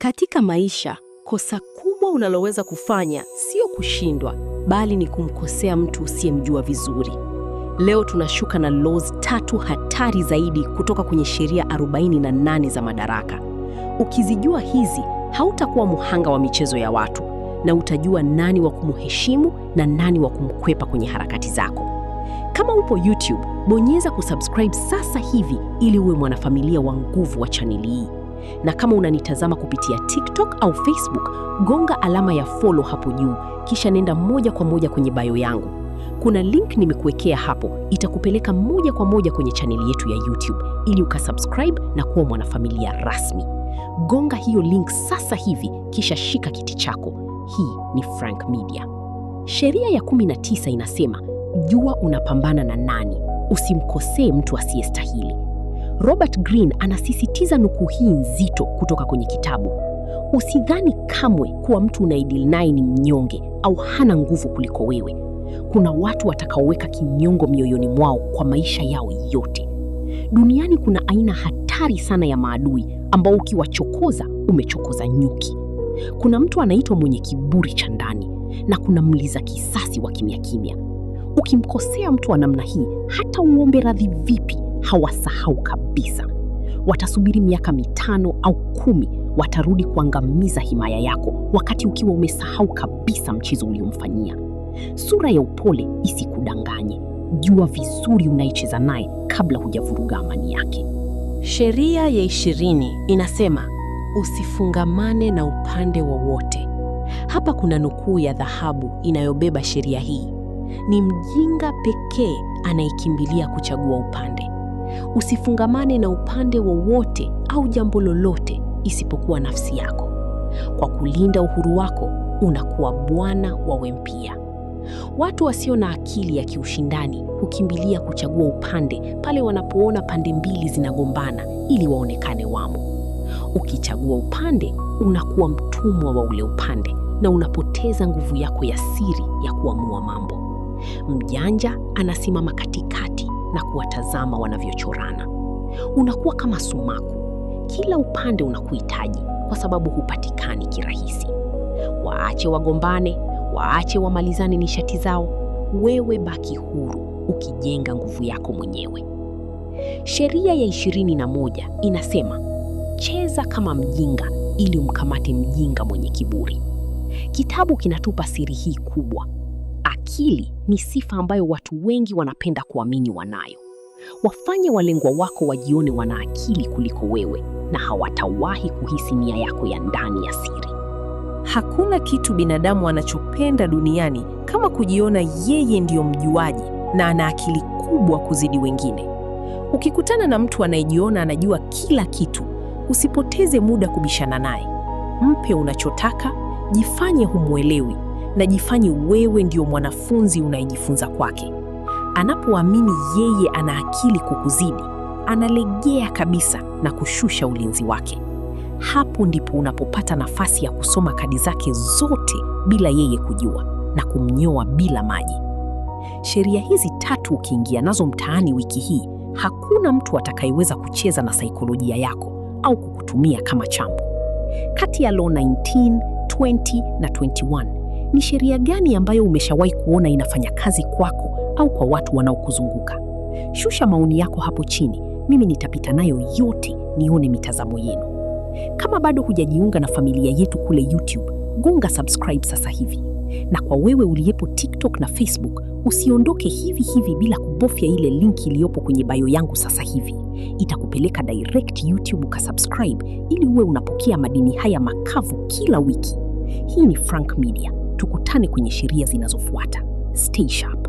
Katika maisha, kosa kubwa unaloweza kufanya sio kushindwa, bali ni kumkosea mtu usiyemjua vizuri. Leo tunashuka na laws 3 hatari zaidi kutoka kwenye sheria 48 za madaraka. Ukizijua hizi, hautakuwa muhanga wa michezo ya watu, na utajua nani wa kumheshimu na nani wa kumkwepa kwenye harakati zako. Kama upo YouTube, bonyeza kusubscribe sasa hivi ili uwe mwanafamilia wa nguvu wa chaneli hii. Na kama unanitazama kupitia TikTok au Facebook, gonga alama ya follow hapo juu, kisha nenda moja kwa moja kwenye bio yangu. Kuna link nimekuwekea hapo, itakupeleka moja kwa moja kwenye chaneli yetu ya YouTube ili ukasubscribe na kuwa mwanafamilia rasmi. Gonga hiyo link sasa hivi, kisha shika kiti chako. Hii ni Frank Media. Sheria ya 19 inasema, jua unapambana na nani, usimkosee mtu asiyestahili. Robert Greene anasisitiza nukuu hii nzito kutoka kwenye kitabu. Usidhani kamwe kuwa mtu unaidili naye ni mnyonge au hana nguvu kuliko wewe. Kuna watu watakaoweka kinyongo mioyoni mwao kwa maisha yao yote. Duniani kuna aina hatari sana ya maadui ambao ukiwachokoza umechokoza nyuki. Kuna mtu anaitwa mwenye kiburi cha ndani na kuna mliza kisasi wa kimya kimya. Ukimkosea mtu wa namna hii, hata uombe radhi vipi, hawasahau kabisa. Watasubiri miaka 5 au 10, watarudi kuangamiza himaya yako wakati ukiwa umesahau kabisa mchezo uliomfanyia. Sura ya upole isikudanganye. Jua vizuri unaicheza naye kabla hujavuruga amani yake. Sheria ya 20 inasema, usifungamane na upande wowote. Hapa kuna nukuu ya dhahabu inayobeba sheria hii. Ni mjinga pekee anayekimbilia kuchagua upande. Usifungamane na upande wowote au jambo lolote isipokuwa nafsi yako. Kwa kulinda uhuru wako, unakuwa bwana wa wempia. Watu wasio na akili ya kiushindani hukimbilia kuchagua upande pale wanapoona pande mbili zinagombana ili waonekane wamo. Ukichagua upande, unakuwa mtumwa wa ule upande na unapoteza nguvu yako ya siri ya kuamua mambo. Mjanja anasimama katikati na kuwatazama wanavyochorana. Unakuwa kama sumaku. Kila upande unakuhitaji kwa sababu hupatikani kirahisi. Waache wagombane, waache wamalizane nishati zao. Wewe baki huru ukijenga nguvu yako mwenyewe. Sheria ya 21 inasema, cheza kama mjinga ili umkamate mjinga mwenye kiburi. Kitabu kinatupa siri hii kubwa. Akili ni sifa ambayo watu wengi wanapenda kuamini wanayo. Wafanye walengwa wako wajione wana akili kuliko wewe, na hawatawahi kuhisi nia yako ya ndani ya siri. Hakuna kitu binadamu anachopenda duniani kama kujiona yeye ndiyo mjuaji na ana akili kubwa kuzidi wengine. Ukikutana na mtu anayejiona anajua kila kitu, usipoteze muda kubishana naye. Mpe unachotaka, jifanye humuelewi, na jifanye wewe ndio mwanafunzi unayejifunza kwake. Anapoamini yeye ana akili kukuzidi, analegea kabisa na kushusha ulinzi wake. Hapo ndipo unapopata nafasi ya kusoma kadi zake zote bila yeye kujua na kumnyoa bila maji. Sheria hizi 3 ukiingia nazo mtaani wiki hii, hakuna mtu atakayeweza kucheza na saikolojia yako au kukutumia kama chambo. Kati ya law 19, 20 na 21, ni sheria gani ambayo umeshawahi kuona inafanya kazi kwako au kwa watu wanaokuzunguka? Shusha maoni yako hapo chini, mimi nitapita nayo yote nione mitazamo yenu. Kama bado hujajiunga na familia yetu kule YouTube, gonga subscribe sasa hivi. Na kwa wewe uliyepo TikTok na Facebook, usiondoke hivi hivi bila kubofya ile link iliyopo kwenye bio yangu sasa hivi. Itakupeleka direct YouTube ukasubscribe ili uwe unapokea madini haya makavu kila wiki. Hii ni Frank Media. Tukutane kwenye sheria zinazofuata. Stay sharp.